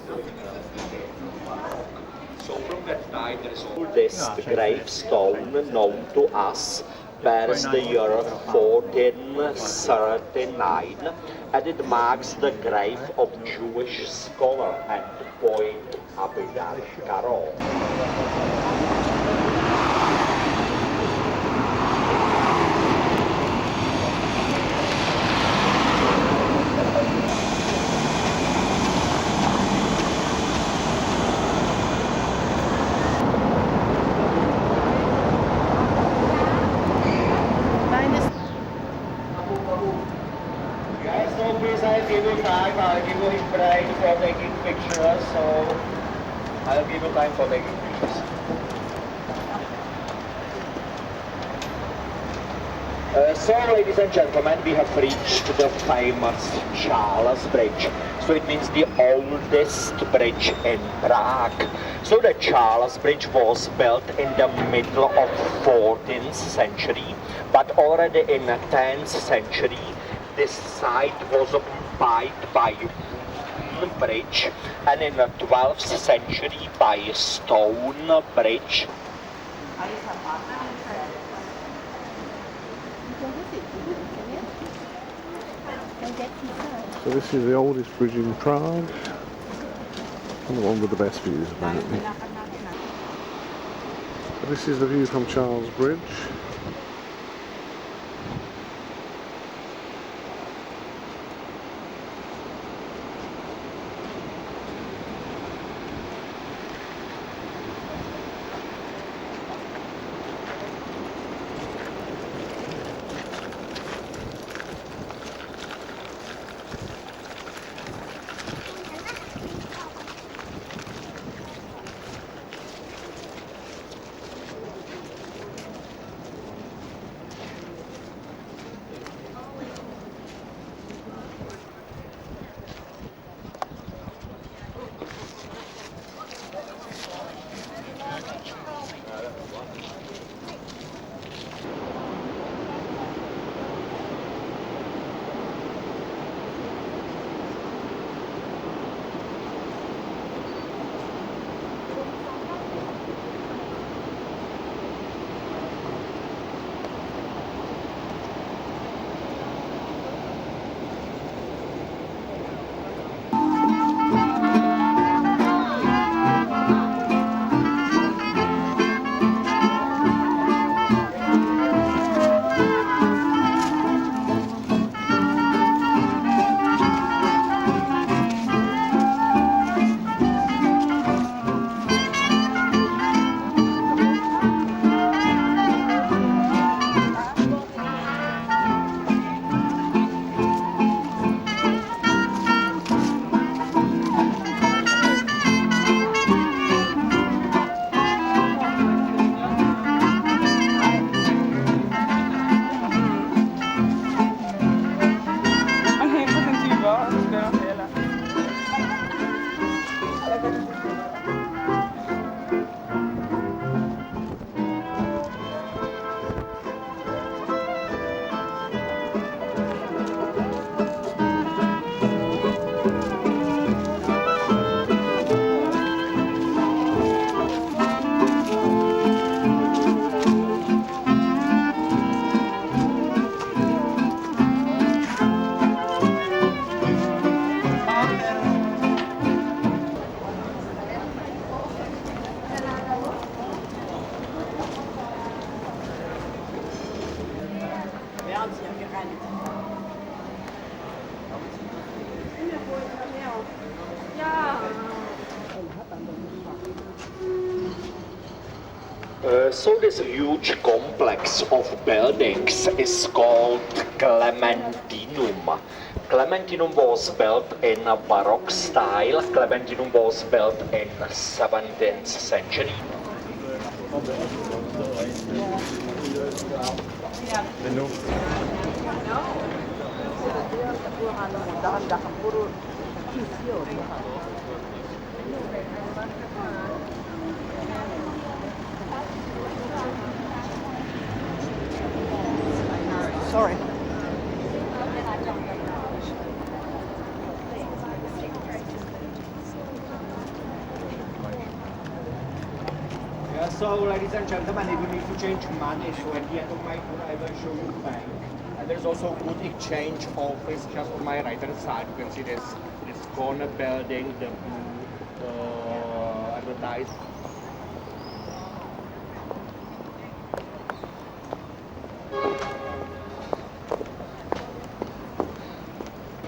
So from that time there is oldest gravestone known to us bears the year 1439 and it marks the grave of Jewish scholar and poet Abidar Karo. Guys, no please, I'll give you time, I'll give you break for taking pictures, so I'll give you time for taking pictures. So, ladies and gentlemen, we have reached the famous Charles Bridge. So it means the oldest bridge in Prague. So the Charles Bridge was built in the middle of 14th century, but already in the 10th century, this site was occupied by wooden bridge, and in the 12th century by a stone bridge. So this is the oldest bridge in Prague, and the one with the best views apparently. So this is the view from Charles Bridge. So this huge complex of buildings is called Clementinum. Clementinum was built in a Baroque style. Clementinum was built in 17th century. Sorry. So, ladies and gentlemen, if you need to change money, so at the end of my tour, I will show you bank. And there's also a good exchange office just on my right hand side. You can see this corner building, the advertised.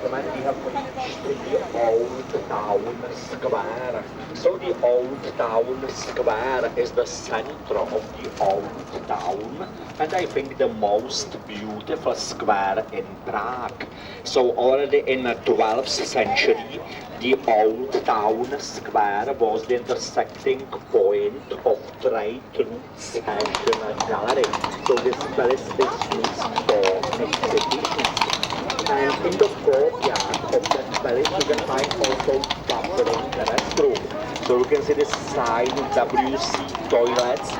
We have reached the Old Town Square. So the Old Town Square is the center of the Old Town, and I think the most beautiful square in Prague. So already in the 12th century, the Old Town Square was the intersecting point of trade routes and gallery. So this place is used for exhibitions. And in the courtyard of that palace, you can find also bathroom and restroom. So you can see this sign WC toilets.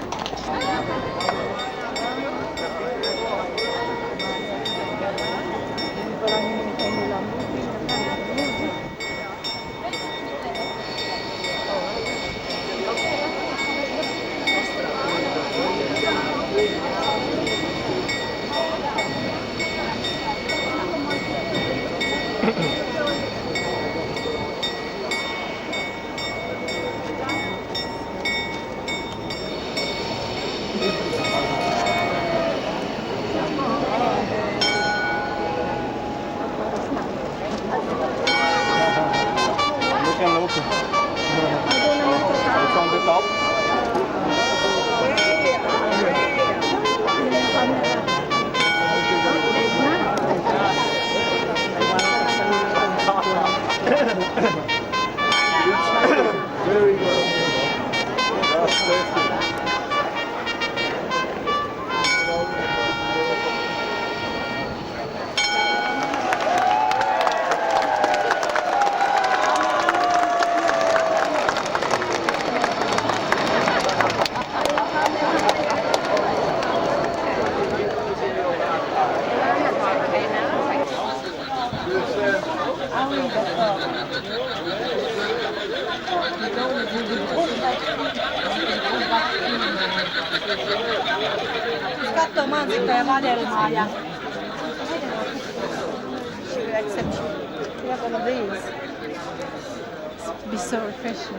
It's on the top. Very good. Katso mansikkaa ja vadelmaa ja except we have all of these. It'd be so refreshing.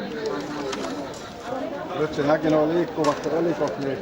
Nyt se näki nuo liikkuvat elikot, niin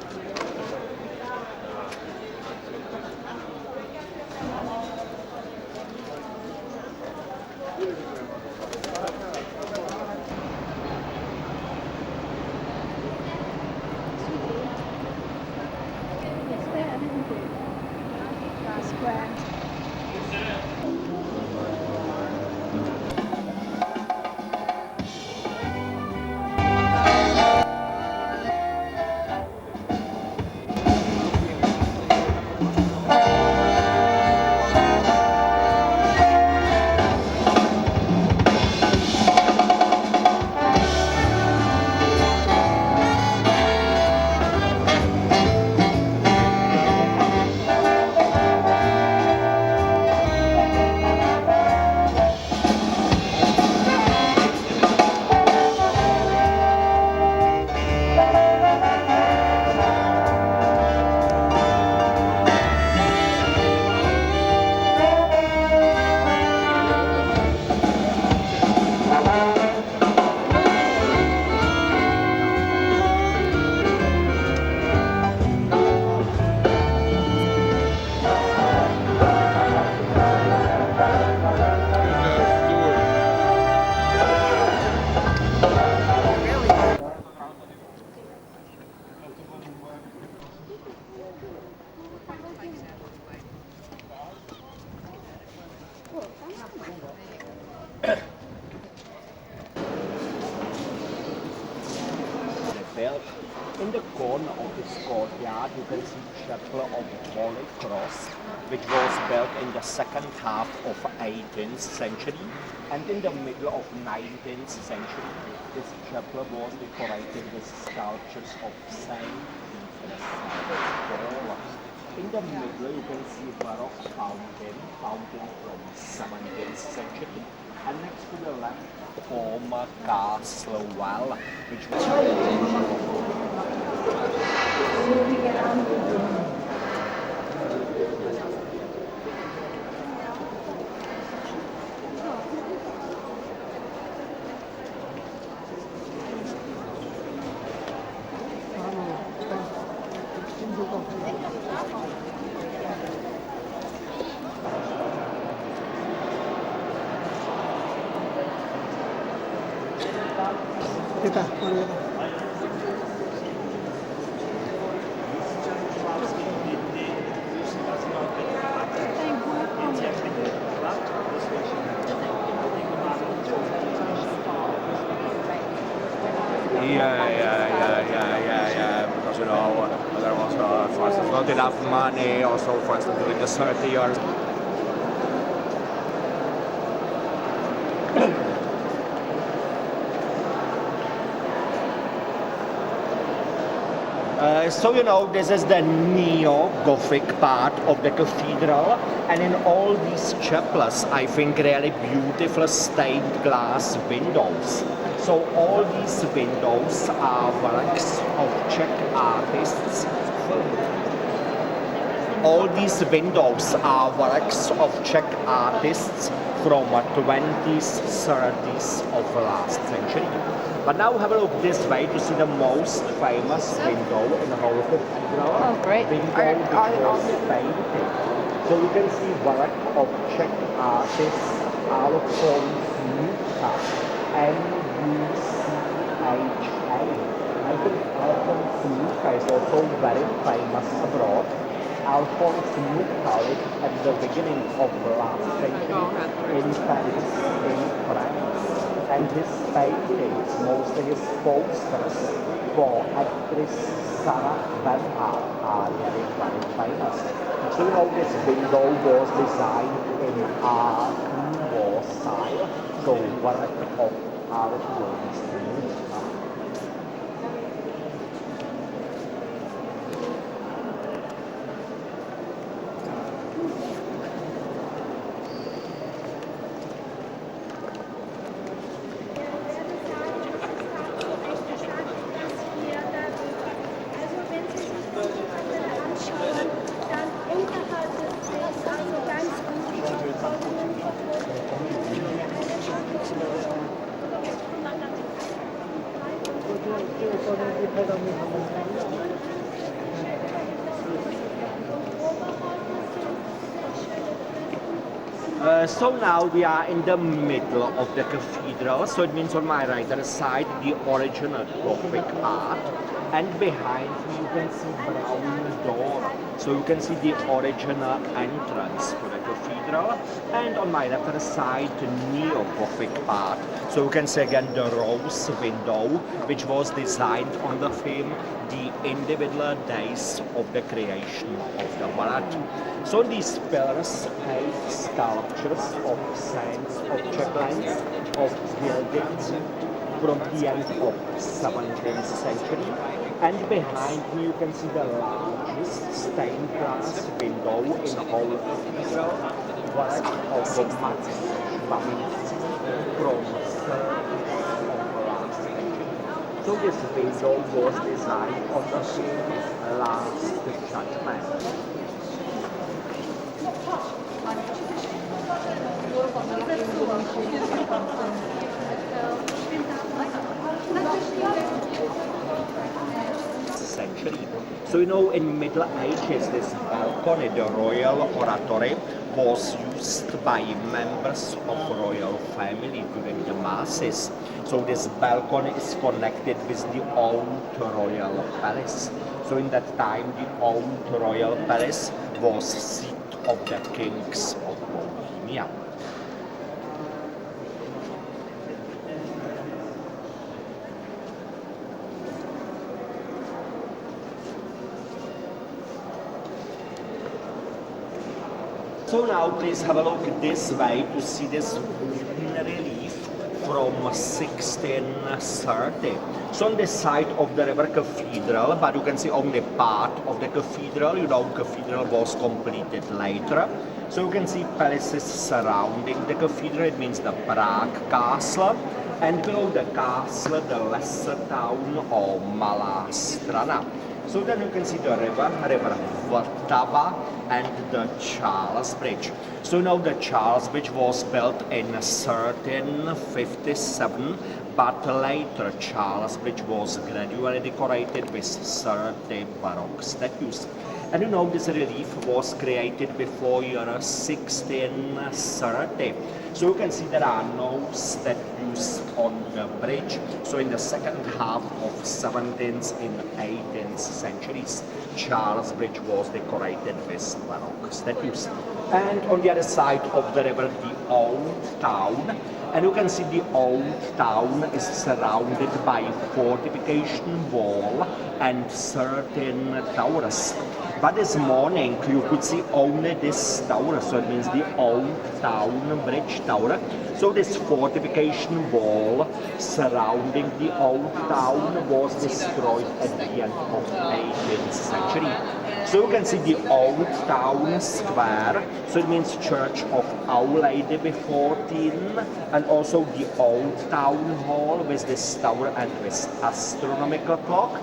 In the corner of this courtyard, you can see Chapel of Holy Cross, which was built in the second half of 18th century, and in the middle of 19th century, this chapel was decorated with sculptures of Saint Peter Paul. In the middle, you can see Baroque fountain from 17th century, and next to the left, former castle well, which was Kita, mari kita. Yeah. Because there was, for instance, not enough money. Also, for instance, during the 30 years. So this is the neo-Gothic part of the cathedral, and in all these chapels, I think really beautiful stained glass windows. So all these windows are works of Czech artists. All these windows are works of Czech artists from 20s, 30s of the last century. But now have a look this way to see the most famous window in the whole cathedral. Oh, great. Window which was painted. So you can see work of Czech artists Alfons Mucha, M-U-C-H-A. I think Alfons Mucha is also very famous abroad. Alfons Mucha lived at the beginning of the last century in Paris, in France. And his paintings, mostly his posters for actress Sarah Bernhardt are really very famous. So this window was designed in Art Nouveau style, so work of Alfons Mucha. So now we are in the middle of the cathedral, so it means on my right hand side the original Gothic part, and behind me you can see brown door, so you can see the original entrance to the cathedral, and on my left hand side the neo-Gothic part, so you can see again the rose window which was designed on the theme the individual days of the creation of the world. So these pillars have sculptures of saints of Czechlands, of buildings from the end of 17th century, and behind me you can see the largest stained glass window in the whole cathedral, work of Max Schwaminski from 30s of the last century. So this window was designed on the theme Last Judgment. Century. So in Middle Ages this balcony, the Royal Oratory, was used by members of royal family during the masses. So this balcony is connected with the old royal palace. So in that time the old royal palace was seat of the kings of Bohemia. So now please have a look this way to see this wooden relief from 1630. So on the side of the river cathedral, but you can see only part of the cathedral, cathedral was completed later. So you can see palaces surrounding the cathedral, it means the Prague Castle, and below the castle, the lesser town of Malá Strana. So then you can see the river Vltava, and the Charles Bridge. So now the Charles Bridge was built in 1357, but later Charles Bridge was gradually decorated with 30 Baroque statues. And you know, this relief was created before year 1630. So you can see there are no statues on the bridge. So in the second half of 17th and 18th centuries, Charles Bridge was decorated with Baroque statues. And on the other side of the river, the old town. And you can see the old town is surrounded by fortification wall and certain towers. But this morning you could see only this tower, so it means the old town bridge tower. So this fortification wall surrounding the old town was destroyed at the end of the 18th century. So you can see the old town square, so it means Church of Our Lady before Tin, and also the old town hall with this tower and this astronomical clock.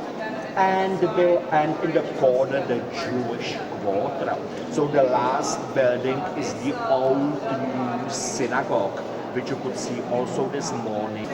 And in the corner, the Jewish quarter. So the last building is the old new synagogue, which you could see also this morning.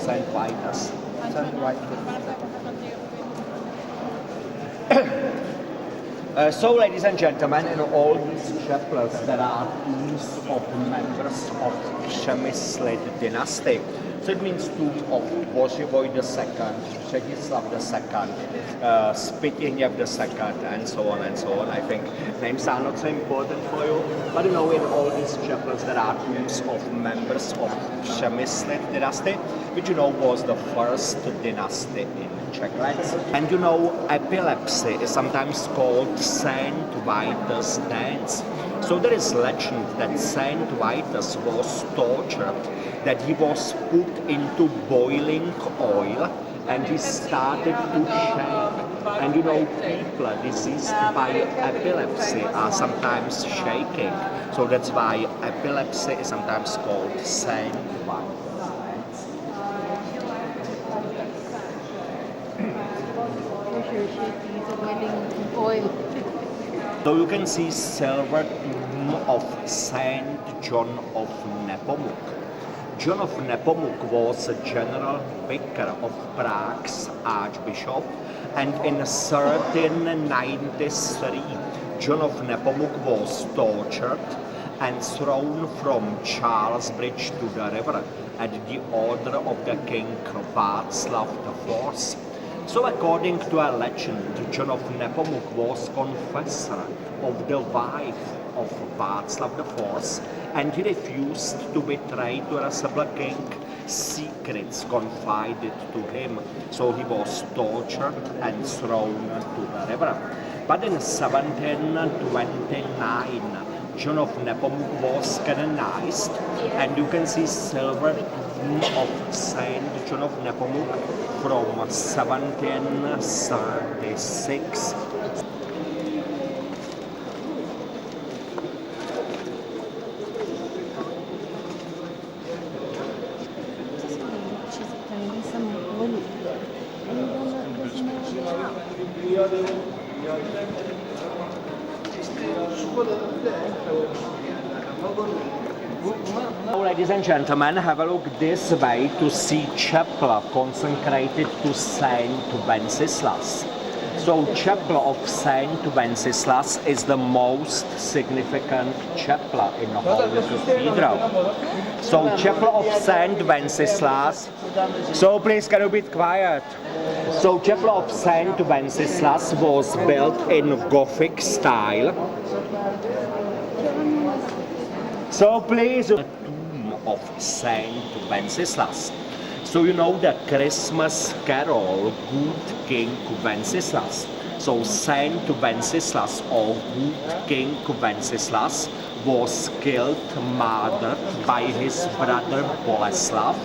Saint Vitus. So, ladies and gentlemen, in all these chapels there are tombs of members of Przemysl dynasty. So it means tomb of Boživoj II, Přemysl II, Spytihněv II, and so on and so on. I think names are not so important for you, but you know, in all these chapels there are tombs of members of Przemysl dynasty, which you know was the first dynasty in Czech lands. And you know, epilepsy is sometimes called Saint Vitus dance. So there is legend that Saint Vitus was tortured, that he was put into boiling oil and he started to shake. And you know, people diseased by epilepsy are sometimes shaking. So that's why epilepsy is sometimes called Saint Vitus. So you can see silver tomb of Saint John of Nepomuk. John of Nepomuk was a general vicar of Prague's archbishop, and in 1393 John of Nepomuk was tortured and thrown from Charles Bridge to the river at the order of the king Václav IV. So according to a legend, John of Nepomuk was confessor of the wife of Václav IV, and he refused to betray to the king secrets confided to him. So he was tortured and thrown to the river. But in 1729, John of Nepomuk was canonized, and you can see silver tomb of Saint John of Nepomuk from 1736. Now, ladies and gentlemen, have a look this way to see chapel consecrated to Saint Wenceslas. So, chapel of Saint Wenceslas is the most significant chapel in the whole cathedral. So, chapel of Saint Wenceslas. So, please, can you be quiet? So, chapel of Saint Wenceslas was built in Gothic style. So, please, the tomb of Saint Wenceslas. So you know the Christmas carol, Good King Wenceslas. So Saint Wenceslas or Good King Wenceslas was killed, murdered by his brother Boleslav,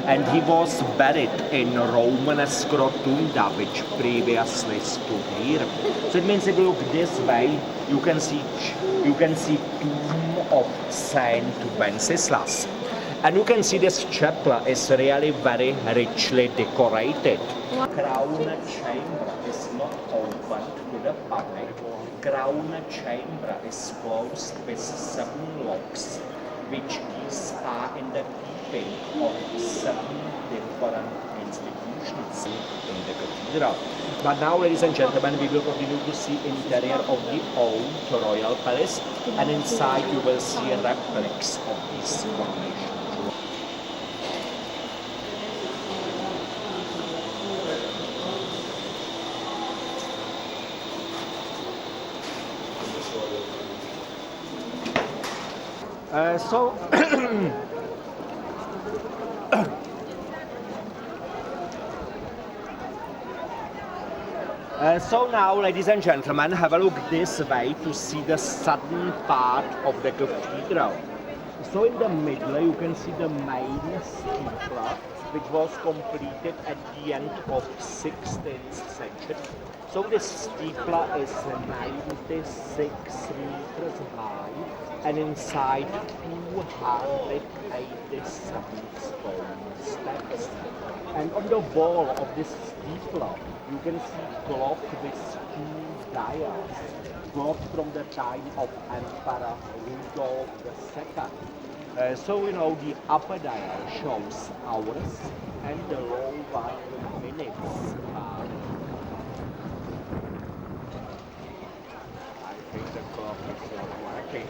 and he was buried in Romanes Rotunda, which previously stood here. So it means if you look this way, you can see tomb of Saint Wenceslas. And you can see this chapel is really very richly decorated. Crown chamber is not open to the public. Crown chamber is closed with 7 locks, which keys are in the keeping of 7 different institutions in the cathedral. But now, ladies and gentlemen, we will continue to see interior of the old royal palace, and inside you will see replics of these formations. So now, ladies and gentlemen, have a look this way to see the southern part of the cathedral. So in the middle you can see the main steeple, which was completed at the end of 16th century. So this steeple is 96 meters high and inside 287 stone steps. And on the wall of this steeple you can see clock with 2 dials, clock from the time of Emperor Rudolf II. So you know the upper dial shows hours and the lower one minutes. I think the clock is not working,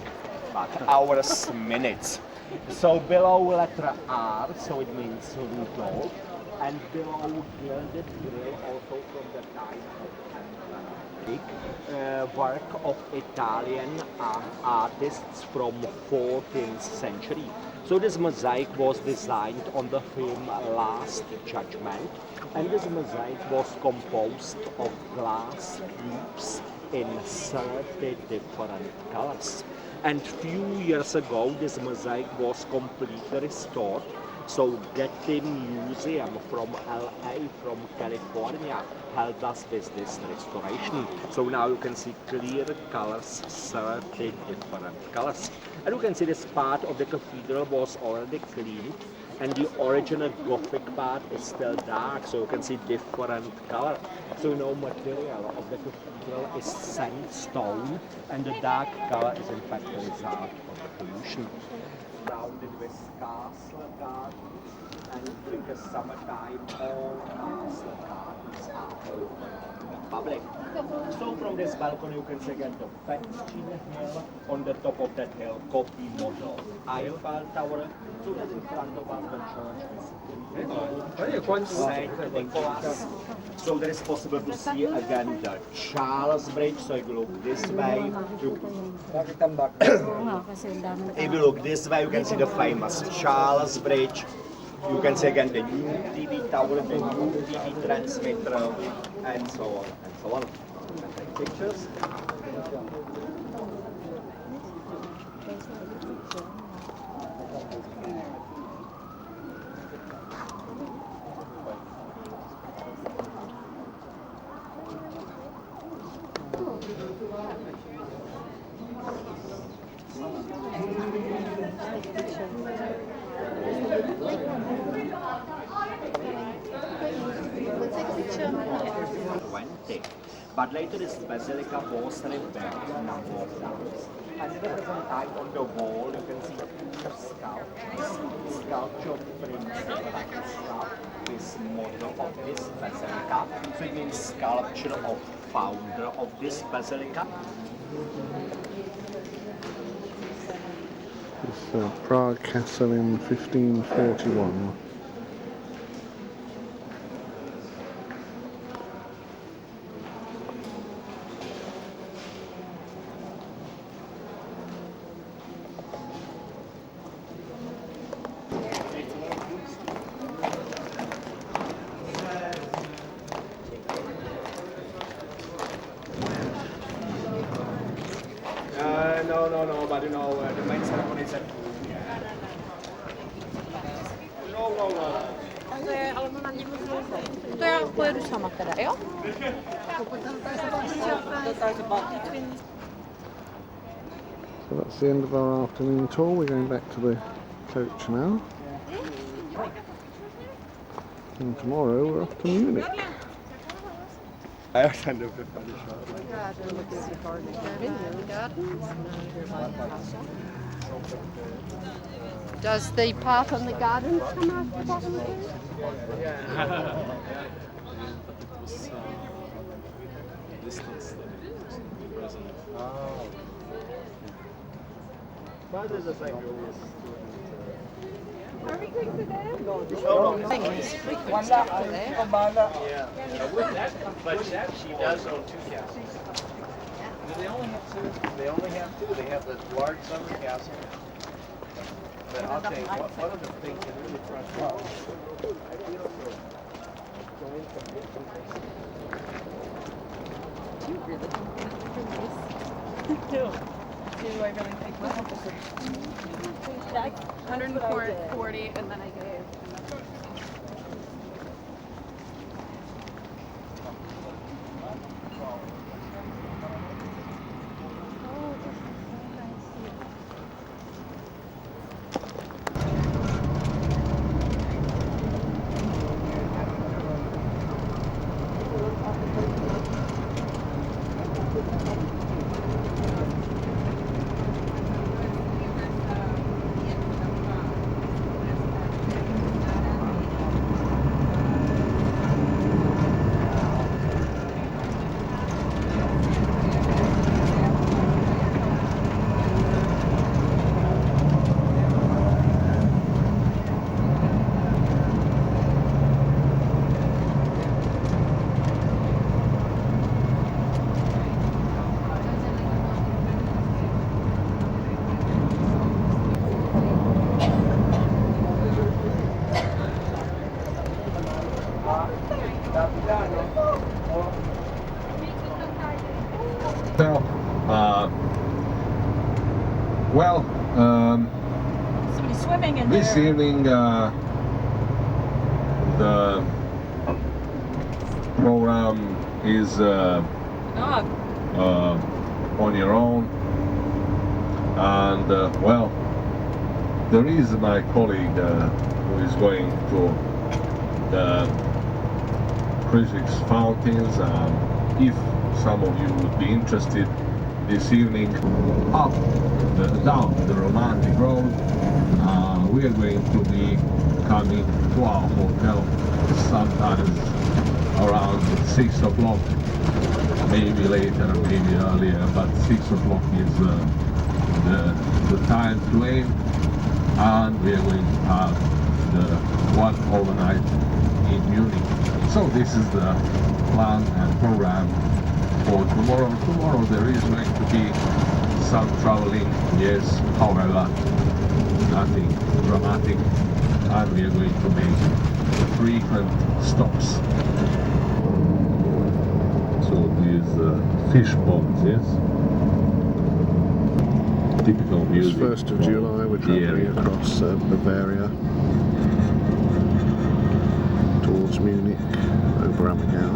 but hours, minutes. So below letter R, so it means Rudolf, and below gilded grill also from the time of Emperor. Work of Italian artists from 14th century. So this mosaic was designed on the film Last Judgment, and this mosaic was composed of glass cubes in 30 different colors. And few years ago this mosaic was completely restored. So Getty Museum from LA, from California, helped us with this restoration. So now you can see clear colors, 30 different colors. And you can see this part of the cathedral was already cleaned, and the original Gothic part is still dark, so you can see different color. So you know material of the cathedral is sandstone, and the dark color is in fact the result of the pollution. Surrounded with castle gardens, and during the summertime all castle gardens are open to the public. So from this balcony you can see again the Petchin Hill, on the top of that hill copy model Eiffel Tower. So that's in front of us the church is Saint Nicholas. So there is possible to see again the Charles Bridge. So if you look this way, if you look this way, you can see the famous Charles Bridge. You can see again the new TV tower, the new TV transmitter, and so on and so on. You can take pictures. But later this basilica was rebuilt a number of times. And at the present time on the wall you can see two sculptures. Sculpture of Prince Vladislav is model of this basilica. So it means sculpture of founder of this basilica. It's Prague Castle in 1541. no, but you know, the main ceremony is at... No. To já pojedu sama teda, jo? So that's the end of our afternoon tour. We're going back to the coach now. And tomorrow we're off to Munich. Does the part on the garden come out the bottom too? Are we going to there? Thing is, we could stop there. But she does own 2 castles. They only have 2. They only have 2. They have the large summer castle. But I'll tell you, one of the things that really frustrates You really don't think Do I really think what? 140 and then I gave. Somebody's swimming in This there. evening the program is on your own, and well, there is my colleague who is going to the Crucix fountains, if some of you would be interested, this evening up down the romantic road. We are going to be coming to our hotel sometimes around 6 o'clock, maybe later, maybe earlier, but 6 o'clock is the time to aim, and we are going to have the one overnight in Munich. So this is the plan and program for tomorrow. Tomorrow there is going to be some traveling, yes, however, nothing dramatic, and we are going to make frequent stops. So these fish ponds, yes? Typical It's music. 1st of July, we're travelling across Bavaria towards Munich, over Ammigau.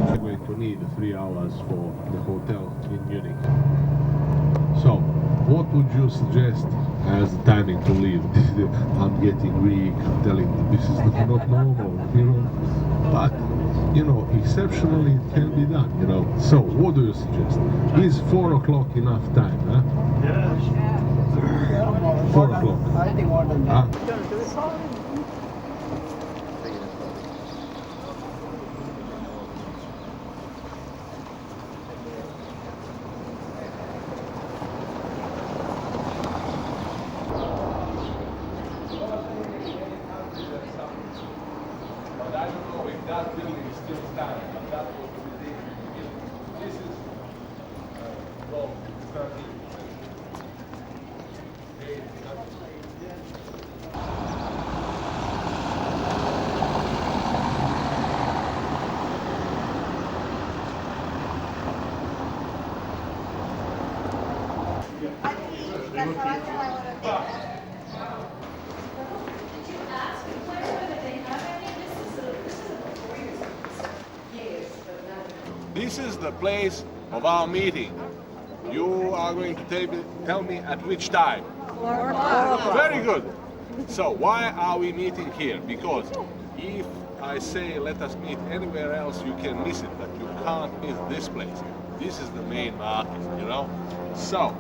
We're going to need 3 hours for the hotel in Munich. So, what would you suggest as the timing to leave? I'm getting weak, I'm telling you, this is not normal, you know. But, you know, exceptionally it can be done, you know. So, what do you suggest? Is 4 o'clock enough time, huh? 4 o'clock. I think more than Huh? But I don't know if that building is still standing, but that was the building. This is the place of our meeting. You are going to tell me at which time. Very good. So why are we meeting here? Because if I say let us meet anywhere else, you can miss it, but you can't miss this place. This is the main market, you know. So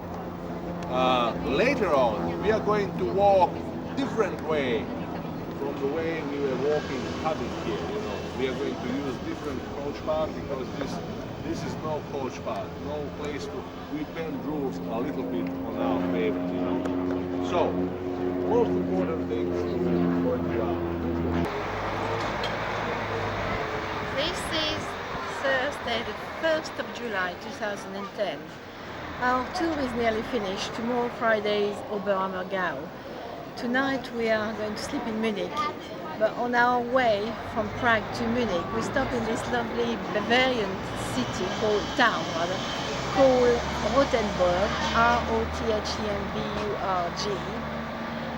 later on, we are going to walk different way from the way we were walking coming here. You know, we are going to use different coach path because this is no coach path, no place to. We bend rules a little bit on our favor, you know. So most important thing is what you are. This is Thursday, the 1st of July 2010. Our tour is nearly finished. Tomorrow, Friday, is Oberammergau. Tonight we are going to sleep in Munich. But on our way from Prague to Munich, we stop in this lovely Bavarian city called Rothenburg, R-O-T-H-E-N-B-U-R-G.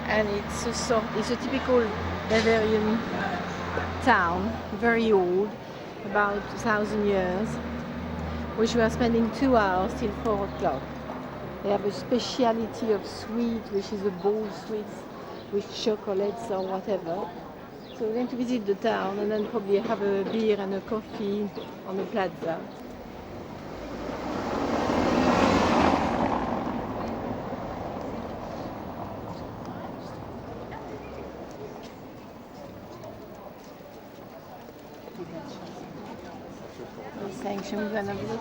And it's a typical Bavarian town, very old, about 1,000 years, which we are spending 2 hours till 4 o'clock. They have a speciality of sweet, which is a bowl sweet with chocolates or whatever. So we're going to visit the town and then probably have a beer and a coffee on the plaza. He's saying, shall we go and have a look?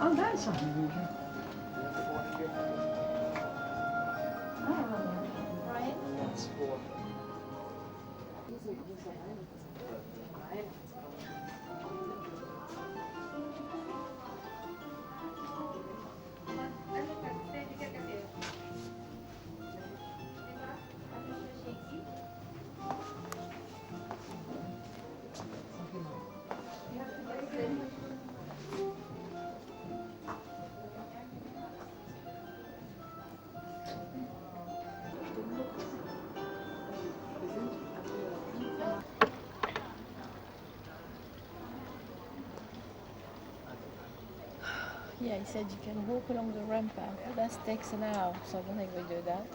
Oh, that's unusual. Yeah, he said you can walk along the rampart, but that takes an hour, so I don't think we do that.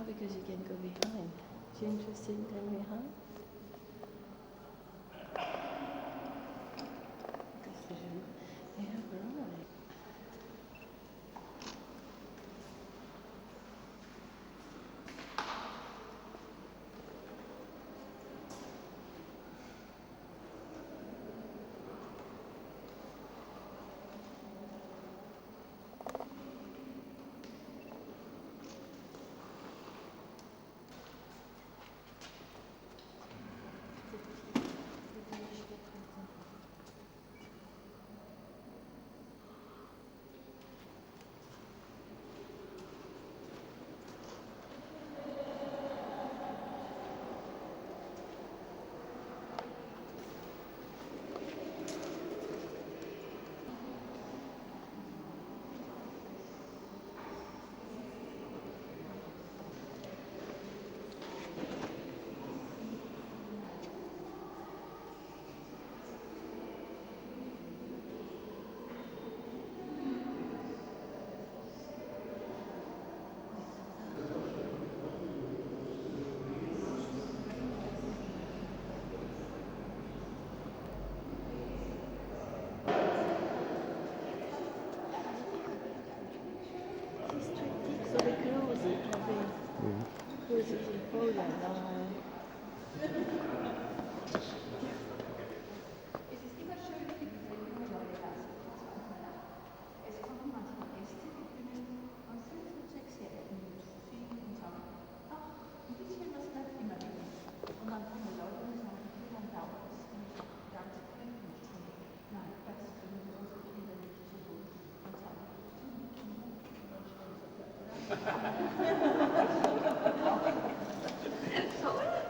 Because you can go behind. Are you interested in going behind? Yeah, right. così. Così, poi là.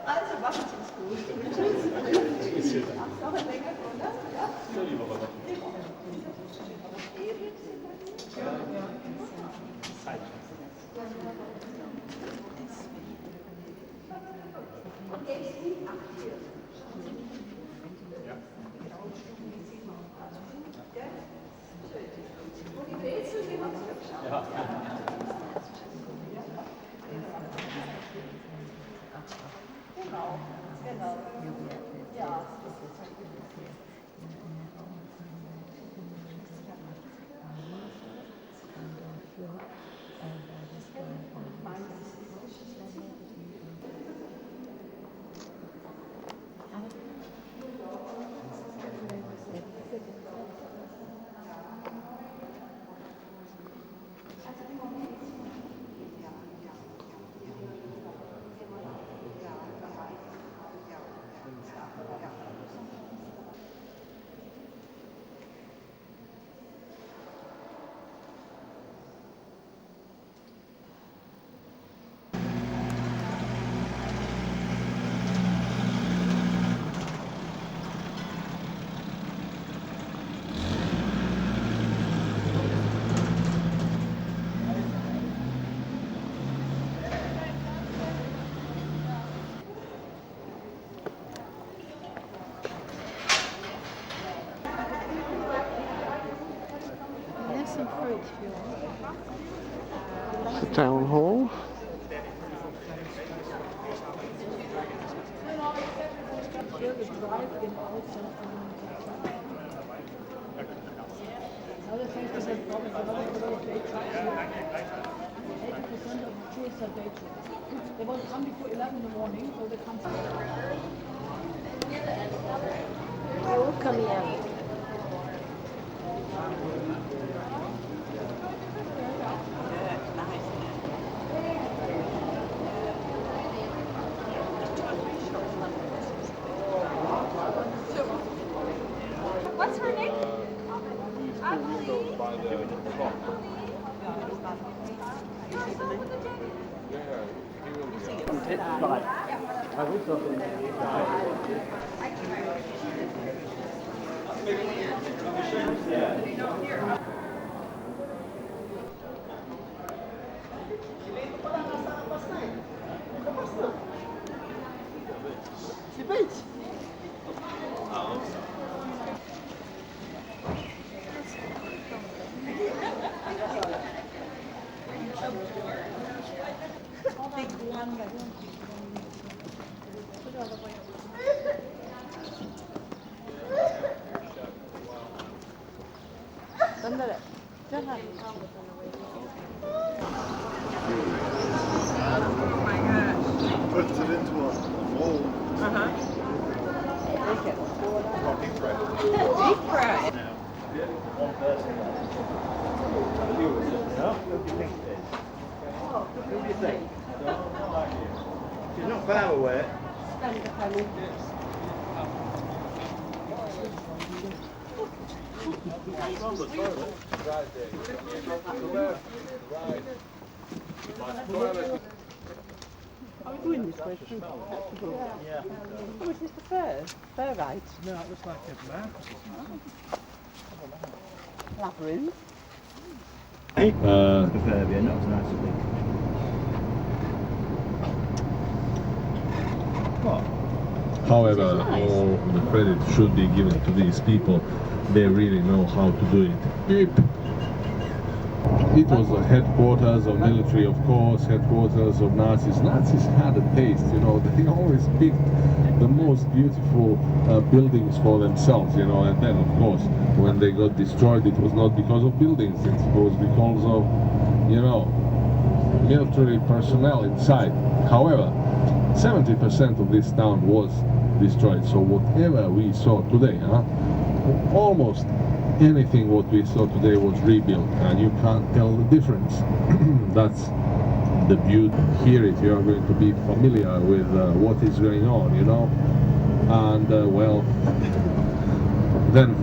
Also machen Sie es gut. Tschüss. Noch ein länger, oder? There's some fruit if you want. Town Hall. They won't come before 11 in the morning, so they come. They're all coming out. What's her name? By the clock. Puts it into a mold. She's not far away. Are we going this way through? Yeah. Oh, is this the fair? Fair right? No, it looks like a map. Labyrinth? Superbia, not as nice as we. What? However, all the credit should be given to these people. They really know how to do it. Beep. It was the headquarters of military, of course, headquarters of Nazis. Nazis had a taste, you know, they always picked the most beautiful buildings for themselves, you know, and then, of course, when they got destroyed, it was not because of buildings, it was because of, you know, military personnel inside. However, 70% of this town was destroyed. So whatever we saw today, almost anything what we saw today was rebuilt, and you can't tell the difference. That's the beauty. Hear it, you are going to be familiar with what is going on, you know. And well, then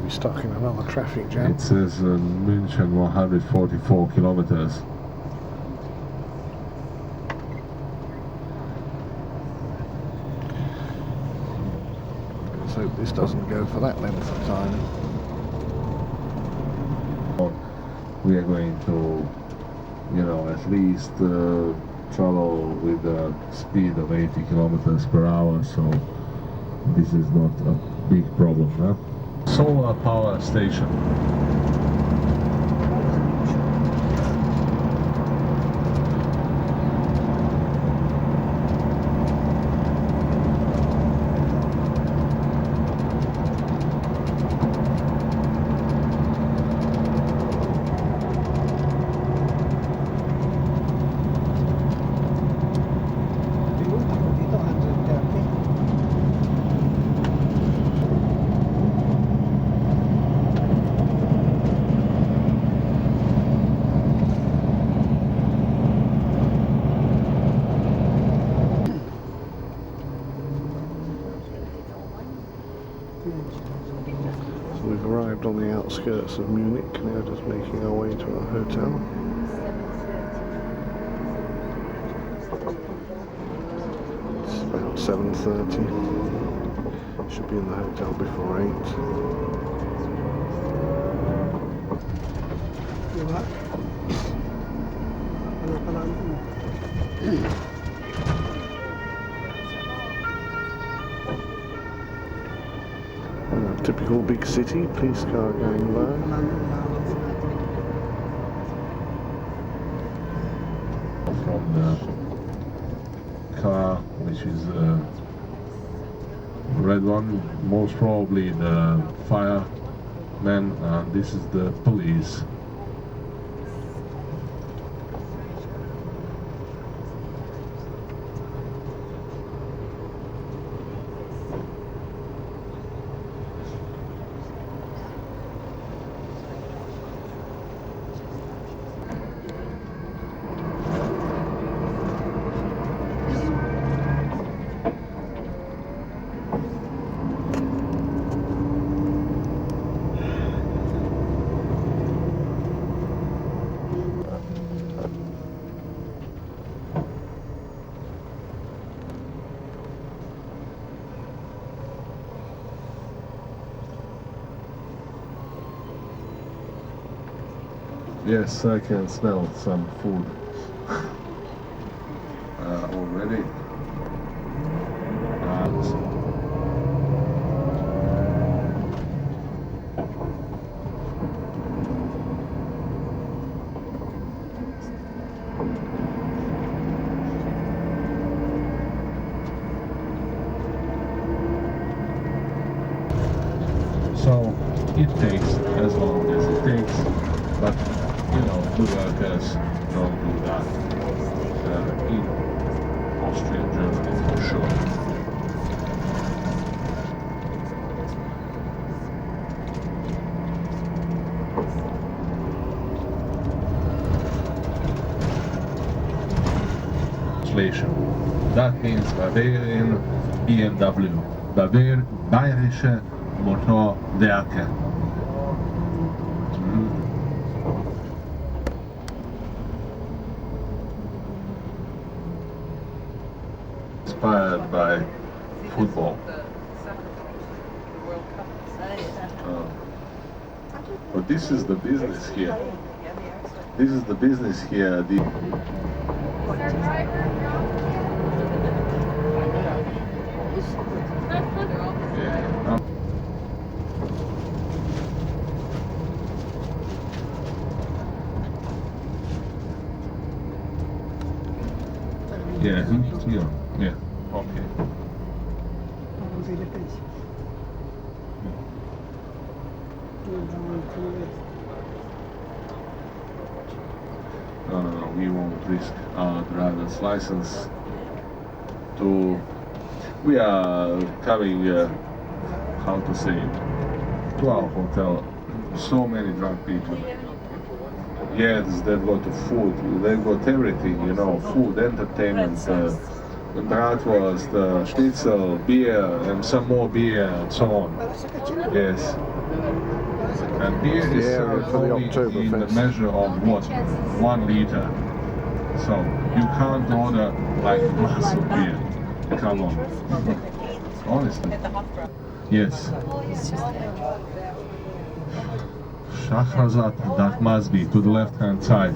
stuck in another traffic jam. it says München 144 kilometers. Let's hope this doesn't go for that length of time. We are going to, you know, at least travel with a speed of 80 kilometers per hour, so this is not a big problem, huh? Solar power station. So we've arrived on the outskirts of Munich, now just making our way to our hotel. It's about 7:30. Should be in the hotel before 8. Typical big city, police car going by. From the car, which is the red one, most probably the firemen, and this is the police. Yes, I can smell some food already. So it takes as long as it takes, but you know, the workers don't do that in Austria and Germany for sure. Translation. That means Bavarian BMW. Bayerische Motorwerke. Inspired by football. But this is the business here. This is the business here. Yeah. Yeah, yeah, okay. No, we won't risk our driver's license to... We are coming, how to say, to our hotel. So many drunk people. Yes, they've got food, they've got everything, you know, food, entertainment, bratwurst, schnitzel, beer, and some more beer, and so on. Yes. And beer is served only in the measure of what? 1 liter. So you can't order like a glass of beer. Come on. Honestly. Yes. Shahrazad, that must be to the left hand side.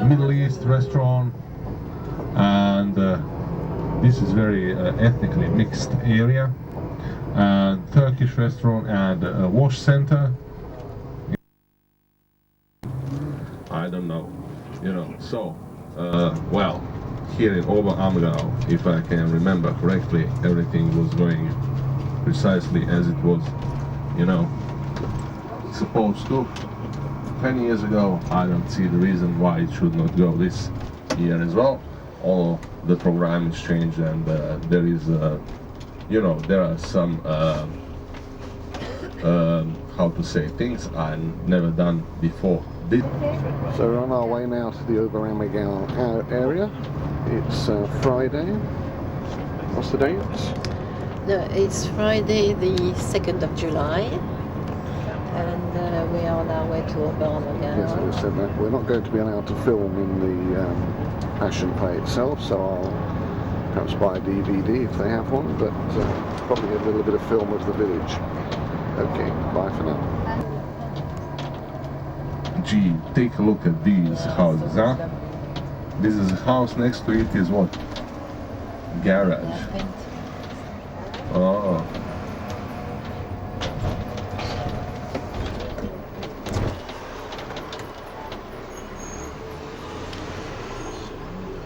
Middle East restaurant, and this is very ethnically mixed area. And Turkish restaurant and a wash center. I don't know, you know. So, well, here in Oberammergau, if I can remember correctly, everything was going precisely as it was, you know, supposed to. 10 years ago, I don't see the reason why it should not go this year as well. All the program is changed, and there is, you know, there are some, how to say, things I never done before. So we're on our way now to the Oberammergau area. It's Friday. What's the date? No, it's Friday the 2nd of July, and we are on our way to Oberammergau. Yes, we said that. We're not going to be allowed to film in the Passion Play itself, so I'll perhaps buy a DVD if they have one, but probably a little bit of film of the village. Okay, bye for now. Gee, take a look at these houses, huh? This is a house, next to it is what? Garage. Oh.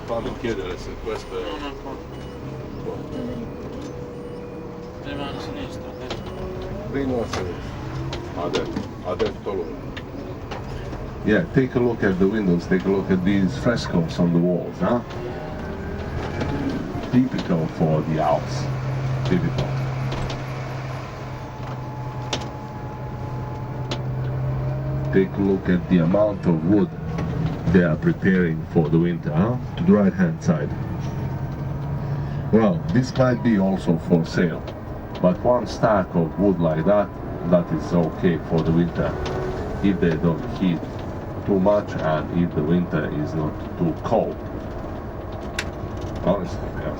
Fammi chiedere se questo è... No, qua. Mano a sinistra, Primo a sinistra. Ha detto lui. Yeah, take a look at the windows, take a look at these frescoes on the walls, huh? Typical for the Alps. Typical. Take a look at the amount of wood they are preparing for the winter, huh? To the right hand side. Well, this might be also for sale, but one stack of wood like that, that is okay for the winter, if they don't heat too much and if the winter is not too cold. Honestly, yeah.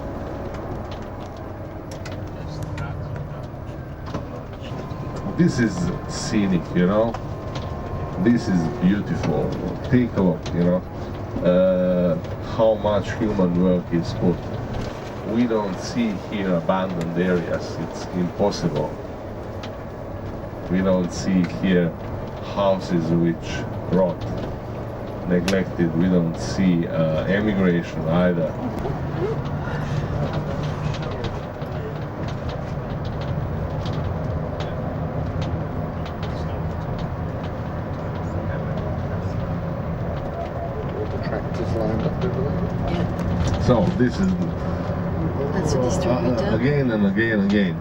This is scenic, you know. This is beautiful. Take a look, you know, how much human work is put. We don't see here abandoned areas. It's impossible. We don't see here houses which rot, neglected. We don't see emigration either. Tractors lined up over there. Yeah, So this is that's a distributor. again and again and again.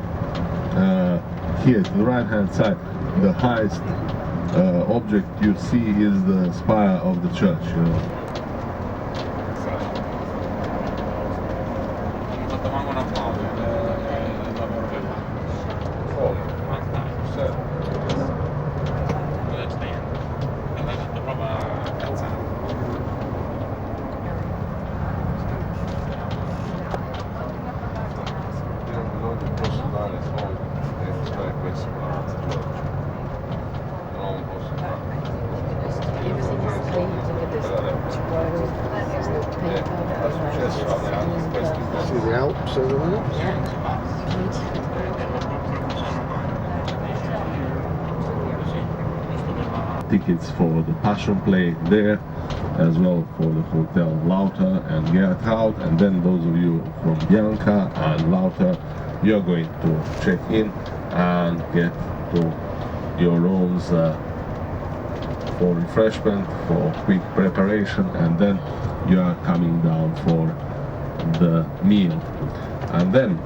Here to the right hand side, the highest object you see is the spire of the church, you know. Everything is clean. See the Alps over there? Tickets for the Passion Play there, as well for the Hotel Lauter and Gerthout, and then those of you from Bianca and Lauter, you're going to check in and get to your rooms for refreshment, for quick preparation, and then you are coming down for the meal. And then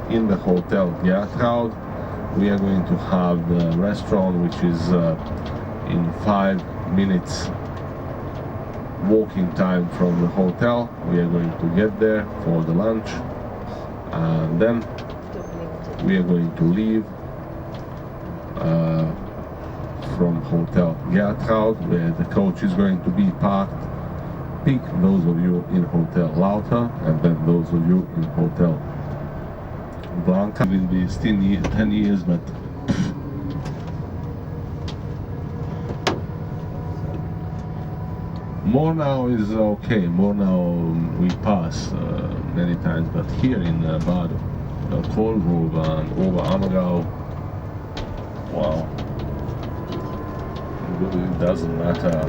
in the Hotel Gerthout, we are going to have the restaurant, which is in 5 minutes walking time from the hotel. We are going to get there for the lunch, and then we are going to leave from Hotel Gerthout, where the coach is going to be parked, pick those of you in Hotel Lauter, and then those of you in Hotel Blanca. Will be still 10 years, but more now is okay. More now we pass many times, but here in Bad Kolrov and Oberammergau, wow, it doesn't matter.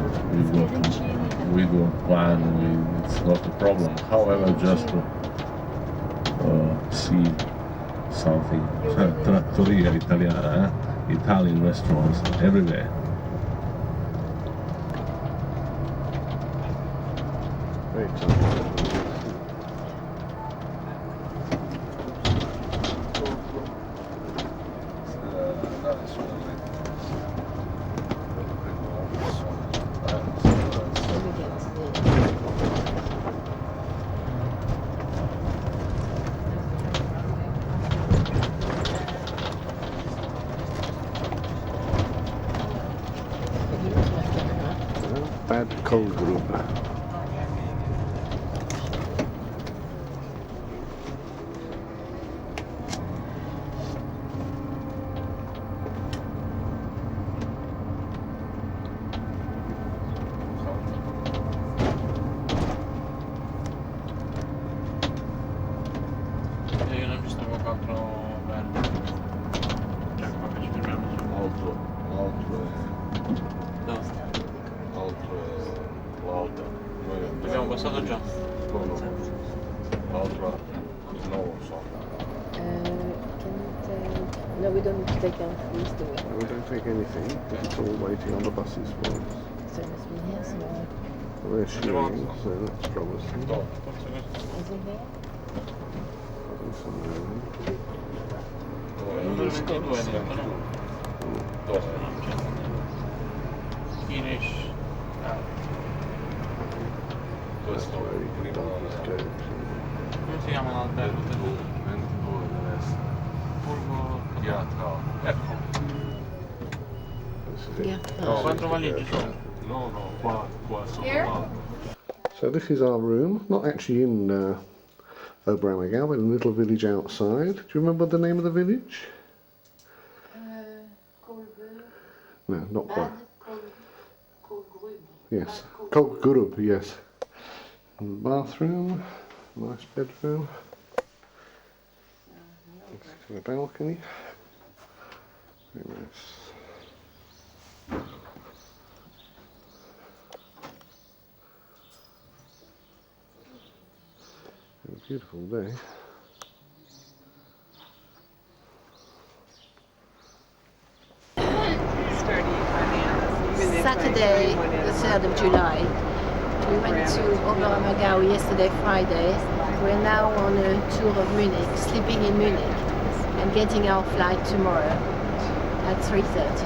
We got plan. It's not a problem. However, just to see something. Trattoria Italiana, Italian restaurants everywhere. Very tough. Bad Kolgrub. Io non ci stavo quattro bene. Cioè, come ci fermiamo? Altro Lauter. Abbiamo passato già. L'altro non lo so. No, we don't need to take our food to it. We don't take anything because it's all waiting on the buses for us. So it's been here, so Well, they're shooting, so that's promising. No. is it here? There's some moving. Numero 22 hai detto, no? Dove? Non c'è. Finish. Questo è il primo Come si chiama l'albergo? 22 deve essere. Furgo. Gerthout. Ecco. This is it. Yeah. No, 4 valigie sono. No, qua sono Here? là. So this is our room, not actually in Oberammergau, but in a little village outside. Do you remember the name of the village? No, not quite. Yes, Kolgrub, yes. And bathroom, nice bedroom. Next to the balcony. Very nice. A beautiful day. Saturday, the 3rd of July. We went to Oberammergau yesterday, Friday. We're now on a tour of Munich, sleeping in Munich, and getting our flight tomorrow at 3:30.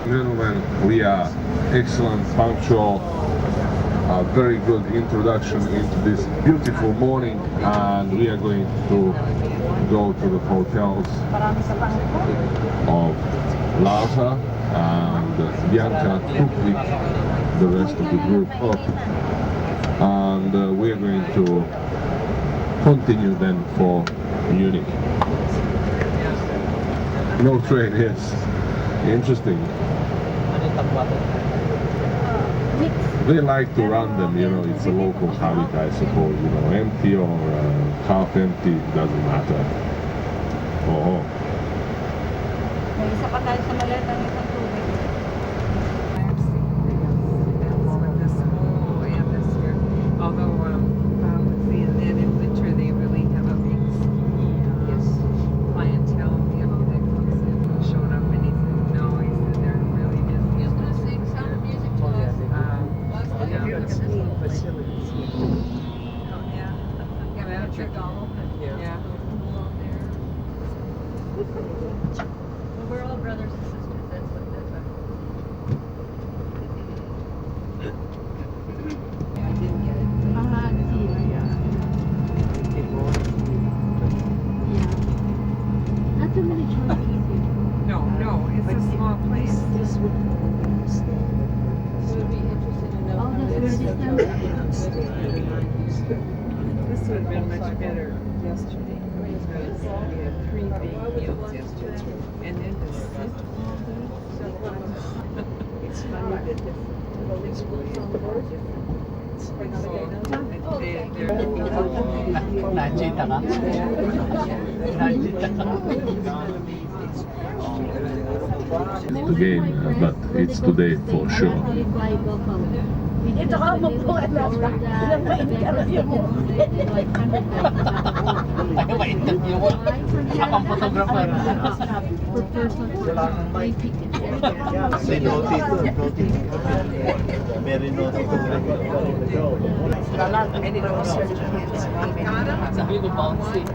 Gentlemen, we are excellent, punctual, a very good introduction into this beautiful morning, and we are going to go to the hotels of Lauter and Bianca took with the rest of the group up, and we're going to continue then for Munich. No train, yes. Interesting. They like to run them, you know, it's a local habit, I suppose, you know, empty or half empty, doesn't matter. Oh. May isa pa tayo sa maleta nitong tubig. Although, let's see, and then in winter they really have a big clientele, you know, that comes in and showed up and he said, no, he said they're really busy. He's going to sing some music to us. Yeah, Look at the facilities. Oh, yeah. Yeah, Patrick Donald. Yeah. We're all brothers and sisters. That's what it is. I didn't get it. Not too many choices here. No, it's a small place. This would be interested to know. Oh, how that's it where is. This would have been much better yesterday because we had 3 big yields yesterday. And then the sit all day. It's funny that the buildings were different. Nakita ka? Nakita ka? Again, but it's today for sure. Ito ka mo po, ilang ma-interview mo. Ay, ma-interview mo. Akong photographer. Say naughty to, naughty. Very naughty to. And it also Sabi ko bouncy.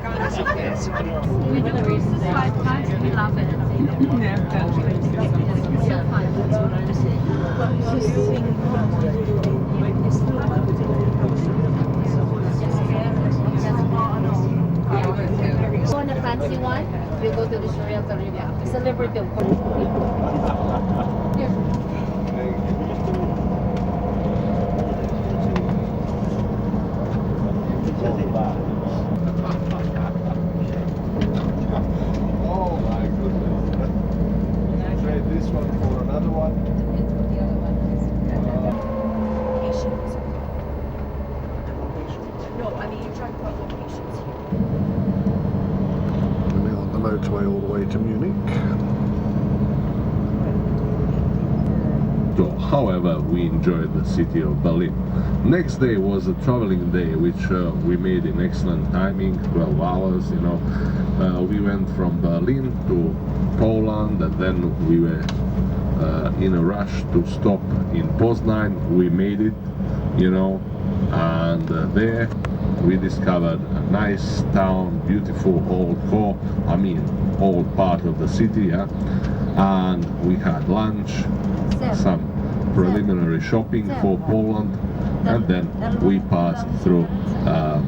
We do races 5 times, we love it. It's so fun, that's what I'm saying. You want a fancy one? We go to the Shuriel Taribia. It's a Liberty of Here. Oh my goodness. Trade this one for another one. No, I mean, you're talking about locations here. We're now on the motorway all the way to Munich. So, however, we enjoyed the city of Berlin. Next day was a traveling day, which we made in excellent timing, 12 hours, you know. We went from Berlin to Poland, and then we were in a rush to stop in Poznan. We made it, you know, and there we discovered a nice town, beautiful old old part of the city, yeah? And we had lunch, some preliminary shopping for Poland, and then we passed through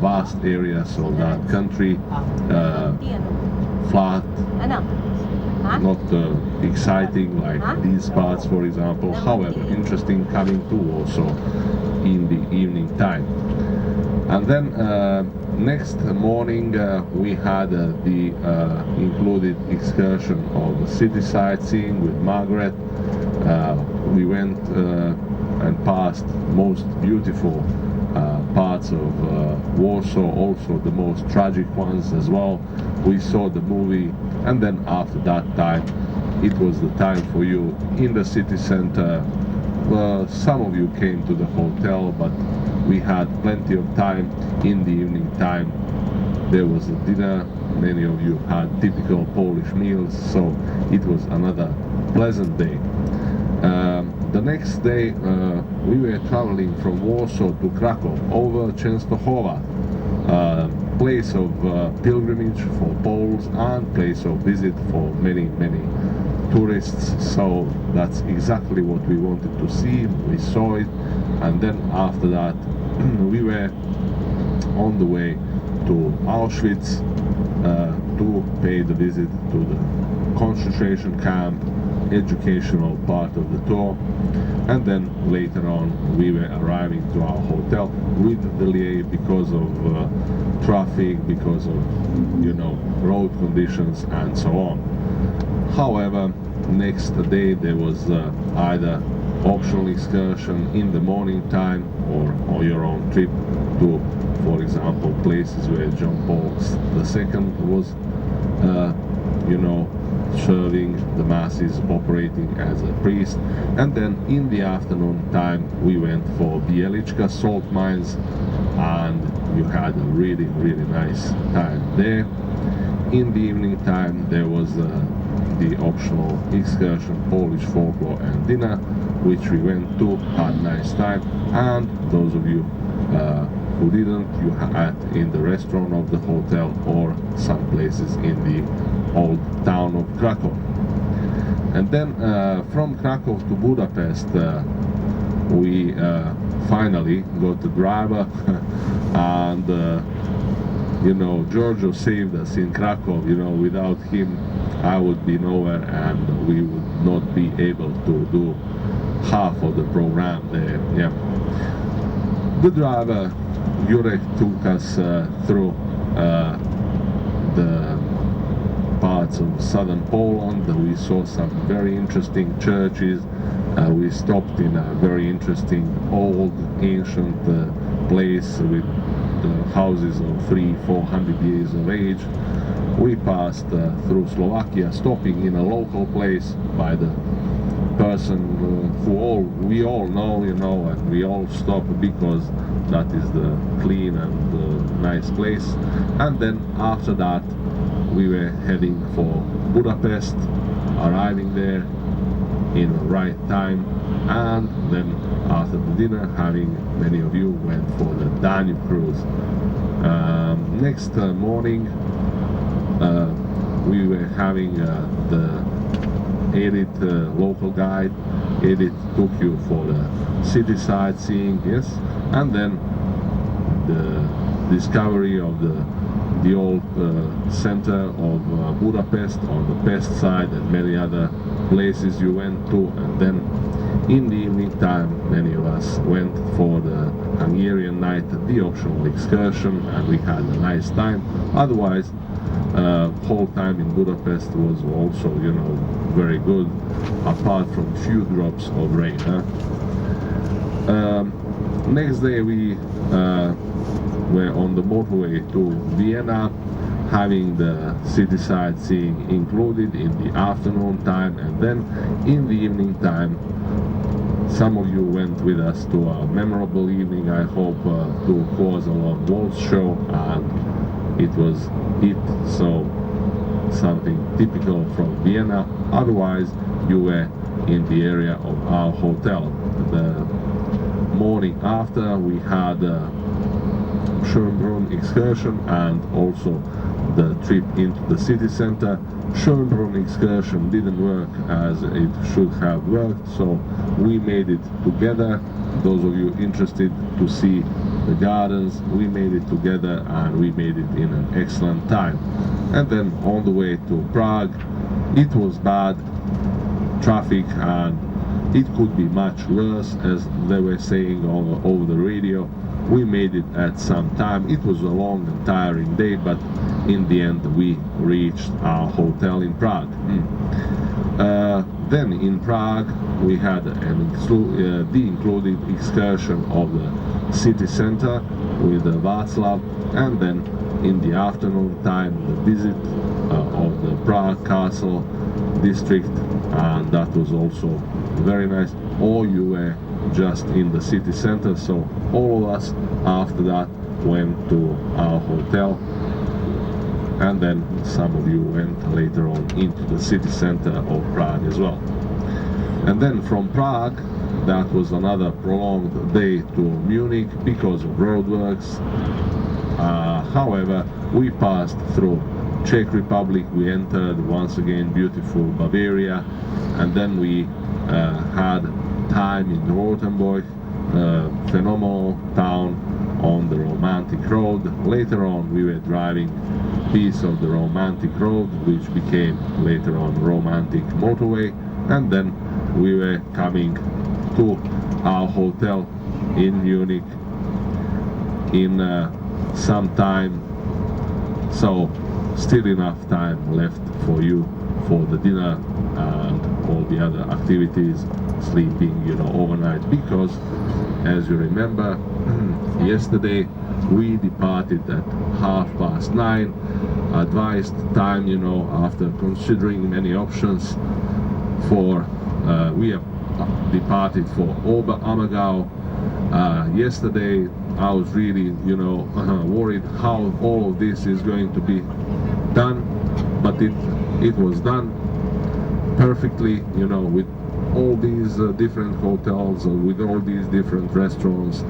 vast areas of that country, flat, not exciting like these parts, for example, however interesting coming to also in the evening time. And then next morning we had the included excursion of city sightseeing with Margaret. We went and passed most beautiful parts of Warsaw, also the most tragic ones as well. We saw the movie, and then after that time it was the time for you in the city center. Some of you came to the hotel, but we had plenty of time in the evening time. There was a dinner, many of you had typical Polish meals, so it was another pleasant day. The next day we were traveling from Warsaw to Krakow over Częstochowa, place of pilgrimage for Poles and place of visit for many tourists, so that's exactly what we wanted to see. We saw it, and then after that we were on the way to Auschwitz to pay the visit to the concentration camp educational part of the tour. And then later on we were arriving to our hotel with delay because of traffic, because of, you know, road conditions and so on. However, next day there was either optional excursion in the morning time or on your own trip to, for example, places where John Paul II was, you know, serving the masses, operating as a priest. And then in the afternoon time we went for Bielichka salt mines, and you had a really nice time there. In the evening time there was the optional excursion, Polish folklore and dinner, which we went to, had a nice time. And those of you who didn't, you had in the restaurant of the hotel or some places in the old town of Krakow. And then from Krakow to Budapest we finally got a driver and you know, Giorgio saved us in Krakow. You know, without him I would be nowhere and we would not be able to do half of the program there. Yeah. The driver Jurek took us through the parts of southern Poland. We saw some very interesting churches. We stopped in a very interesting old ancient place with houses of 300-400 years of age. We passed through Slovakia, stopping in a local place by the person who we all know, you know, and we all stop because that is the clean and nice place. And then after that we were heading for Budapest, arriving there in the right time, and then after the dinner, having many of you went for the Danube cruise. Next morning we were having the Edith local guide. Edith took you for the city sightseeing, yes, and then the discovery of the old center of Budapest on the Pest side, and many other places you went to. And then in the evening time many of us went for the Hungarian night, the optional excursion, and we had a nice time. Otherwise whole time in Budapest was also, you know, very good, apart from few drops of rain. Next day we were on the motorway to Vienna, having the city sightseeing included in the afternoon time, and then in the evening time some of you went with us to a memorable evening, I hope, to Koazalon Waltz show, and it was so something typical from Vienna. Otherwise you were in the area of our hotel. The morning after we had Schönbrunn excursion and also the trip into the city center. Schönbrunn excursion didn't work as it should have worked, so we made it together. Those of you interested to see the gardens, we made it together and we made it in an excellent time. And then on the way to Prague, it was bad traffic and it could be much worse, as they were saying over the radio. We made it at some time. It was a long and tiring day, but in the end we reached our hotel in Prague. Then in Prague we had the included excursion of the city center with the Václav, and then in the afternoon time the visit of the Prague Castle district, and that was also very nice. Or you were just in the city center, so all of us after that went to our hotel, and then some of you went later on into the city center of Prague as well. And then from Prague, that was another prolonged day to Munich because of roadworks. However, we passed through Czech Republic, we entered once again beautiful Bavaria, and then we had time in Rothenburg, phenomenal town on the romantic road. Later on we were driving piece of the romantic road, which became later on romantic motorway, and then we were coming to our hotel in Munich in some time, so still enough time left for you for the dinner and all the other activities, sleeping, you know, overnight, because as you remember yesterday we departed at 9:30, advised time, you know, after considering many options for we have departed for Oberammergau. Yesterday I was really, you know, worried how all of this is going to be done, but it was done perfectly, you know, with all these different hotels, with all these different restaurants,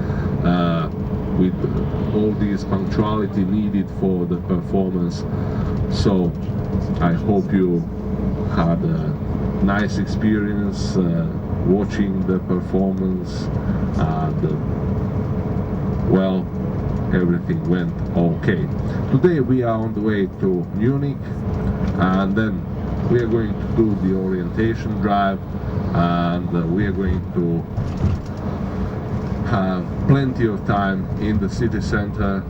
with all this punctuality needed for the performance. So I hope you had a nice experience watching the performance, and well, everything went okay. Today we are on the way to Munich, and then we are going to do the orientation drive, and we are going to have plenty of time in the city center,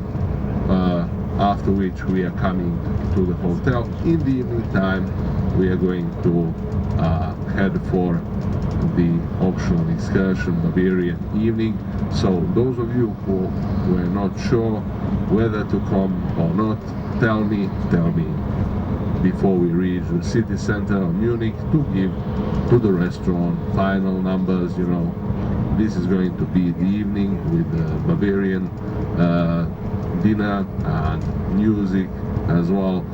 after which we are coming to the hotel. In the evening time we are going to head for the optional excursion Bavarian evening. So those of you who were not sure whether to come or not, tell me before we reach the city center of Munich to give to the restaurant final numbers. You know, this is going to be the evening with the Bavarian dinner and music as well,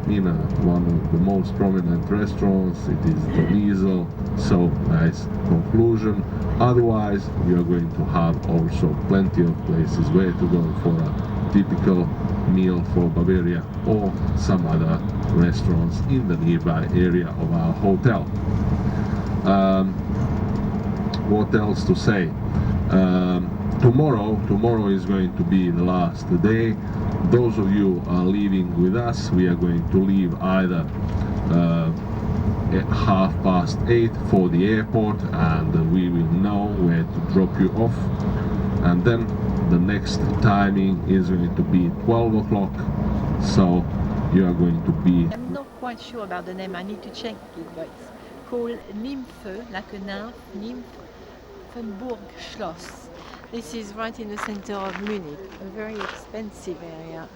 in one of the most prominent restaurants. It is the Liesel, so nice conclusion. Otherwise you are going to have also plenty of places where to go for a typical meal for Bavaria, or some other restaurants in the nearby area of our hotel. What else to say? Tomorrow is going to be the last day. Those of you are leaving with us, we are going to leave either at 8:30 for the airport, and we will know where to drop you off, and then the next timing is going to be 12 o'clock, so you are going to be... I'm not quite sure about the name, I need to check it, but it's called Nymphe, like a nymph, Nymphenburg Schloss. This is right in the center of Munich, a very expensive area.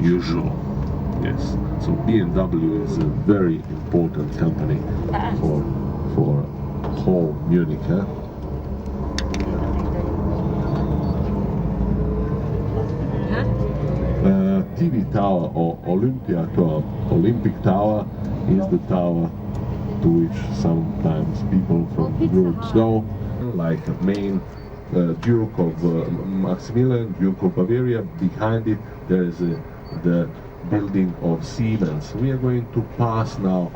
Usual, yes. So BMW is a very important company for whole Munich. Huh? TV Tower or Olympic Tower is the tower to which sometimes people from groups go, like main Duke of Maximilian, Duke of Bavaria. Behind it there is the building of Siemens. We are going to pass now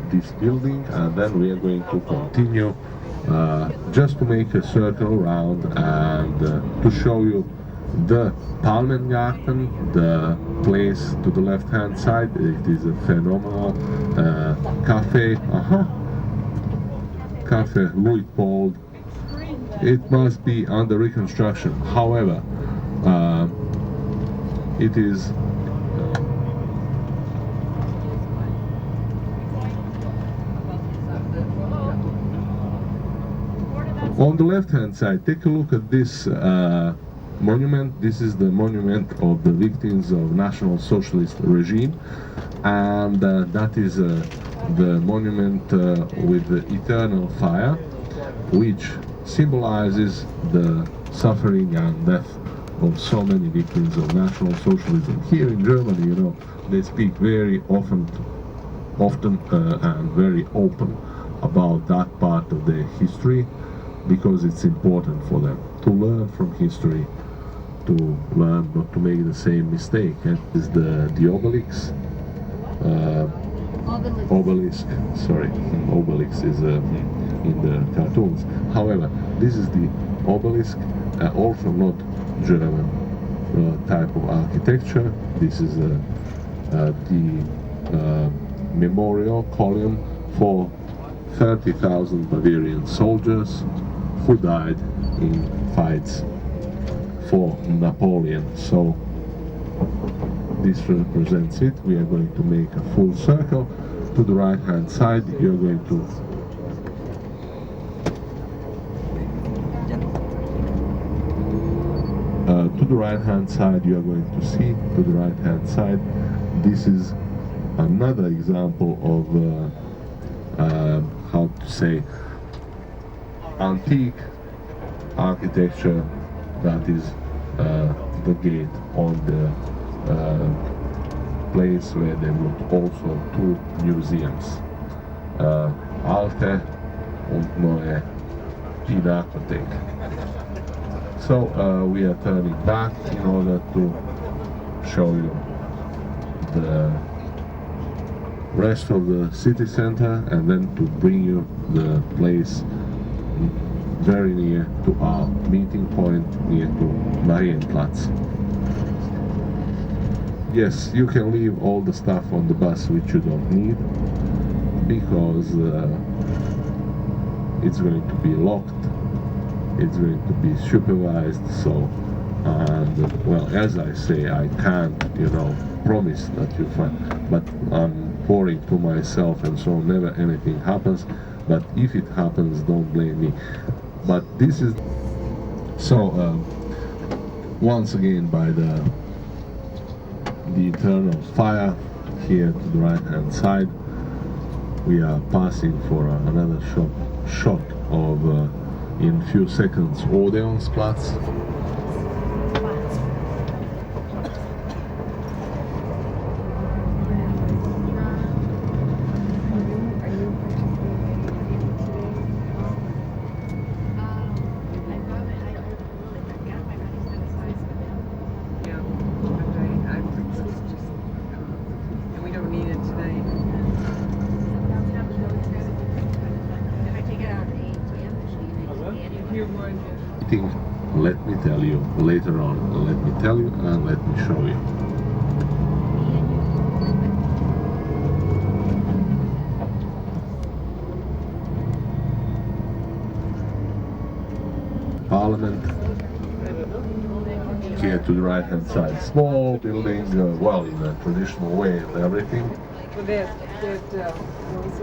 this building, and then we are going to continue just to make a circle around and to show you the Palmengarten, the place to the left hand side. It is a phenomenal cafe. Cafe Luitpold. It must be under reconstruction. However, it is on the left hand side. Take a look at this monument. This is the monument of the victims of National Socialist regime, and that is the monument with the eternal fire, which symbolizes the suffering and death of so many victims of National Socialism. Here in Germany, you know, they speak very often and very open about that part of their history, because it's important for them to learn from history, to learn not to make the same mistake. And this is the obelisk. Obelisk, sorry, obelisk is in the cartoons. However, this is the obelisk, also not German type of architecture. This is the memorial column for 30,000 Bavarian soldiers who died in fights for Napoleon. So this represents it. We are going to make a full circle. To the right hand side, you're going to the right hand side, you are going to see to the right hand side, this is another example of how to say, antique architecture. That is the gate on the place where there were also two museums, Alte und Neue Pinakothek. So we are turning back in order to show you the rest of the city center, and then to bring you the place very near to our meeting point, near to Marienplatz. Yes, you can leave all the stuff on the bus which you don't need, because it's going to be locked, it's going to be supervised. So, and well, as I say, I can't, you know, promise that you find, but I'm pouring to myself, and so never anything happens. But if it happens, don't blame me. But this is so once again by the eternal fire. Here to the right hand side, we are passing for another shot of in few seconds Odeonsplatz. Let me tell you later on. Let me tell you and let me show you. Parliament. Here to the right hand side, small building, well, in a traditional way and everything.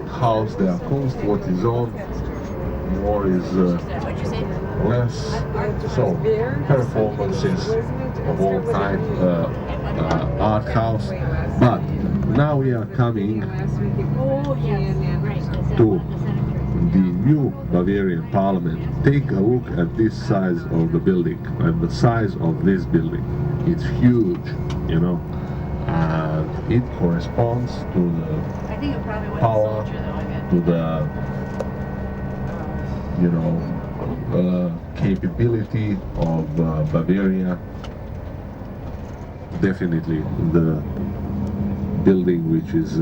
House der Kunst, what is on, more is less. So performances of all kind, art house. But now we are coming to the new Bavarian Parliament. Take a look at this size of the building, and the size of this building. It's huge, you know, and it corresponds to the power, to the, you know, capability of Bavaria. Definitely the building which is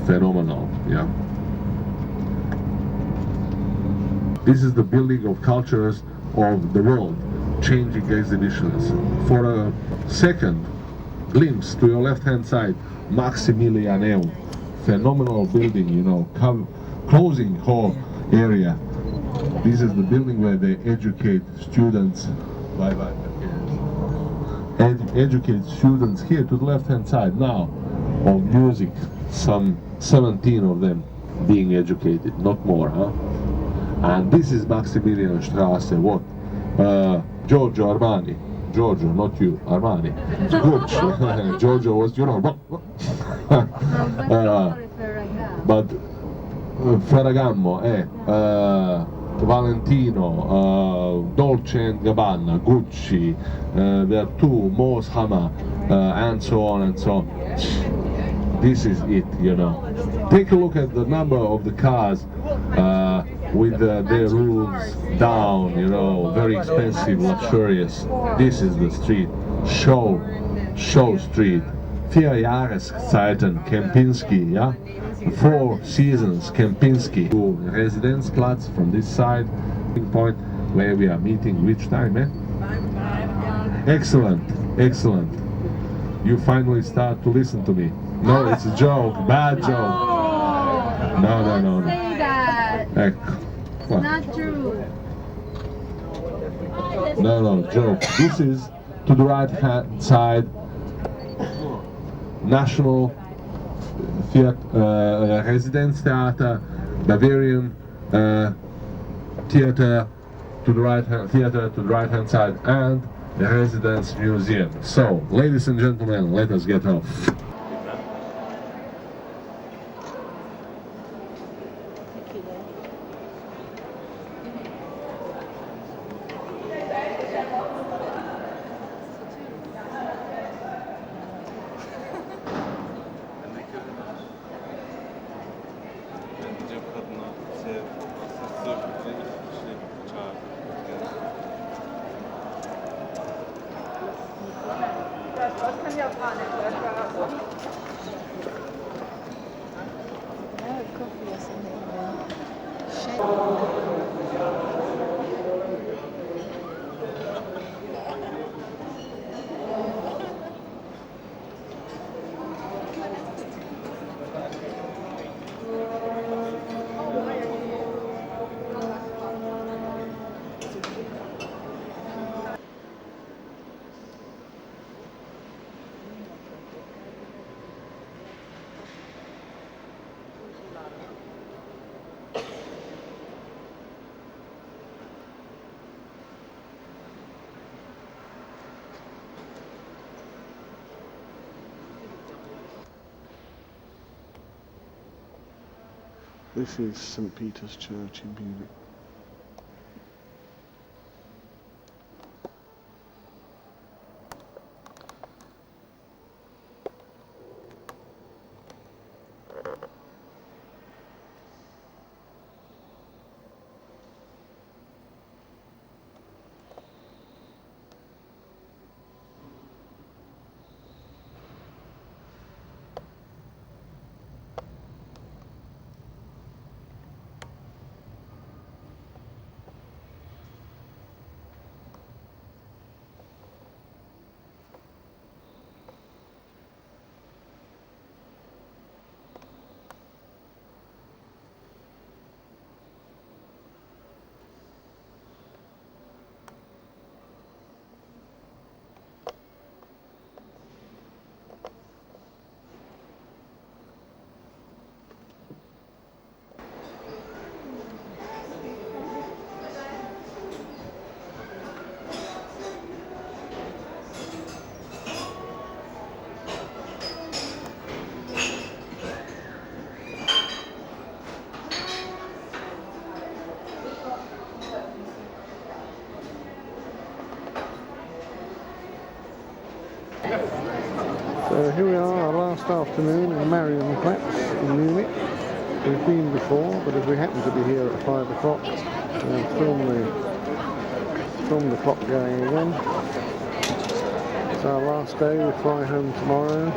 phenomenal, yeah. This is the building of cultures of the world, changing exhibitions. For a second glimpse to your left hand side, Maximilianeum, phenomenal building, you know, closing hall area. This is the building where they educate students. Educate students here to the left-hand side now of music. Some 17 of them being educated, not more, huh? And this is Maximilianstraße. What? Giorgio Armani. Giorgio, not you. Armani. Good. Giorgio was, you know. But Ferragamo, Valentino, Dolce & Gabbana, Gucci, Vertu, Moos Hammer, and so on and so on. This is it, you know. Take a look at the number of the cars with their roofs down, you know, very expensive, luxurious. This is the street, show street. 4 Jahreszeiten, Kempinski, yeah? 4 seasons, Kempinski. To Residenzplatz from this side, point where we are meeting. Which time, eh? Excellent, excellent. You finally start to listen to me. No, it's a joke, bad joke. No. Say that. What? Not true. No, joke. This is to the right hand side, National Residenztheater, Bavarian Theater to the right hand side, and the Residence Museum. So, ladies and gentlemen, let us get off. This is St. Peter's Church in Munich. So here we are, our last afternoon in Marienplatz in Munich. We've been before, but as we happen to be here at 5 o'clock, film the clock going again. It's our last day, we fly home tomorrow.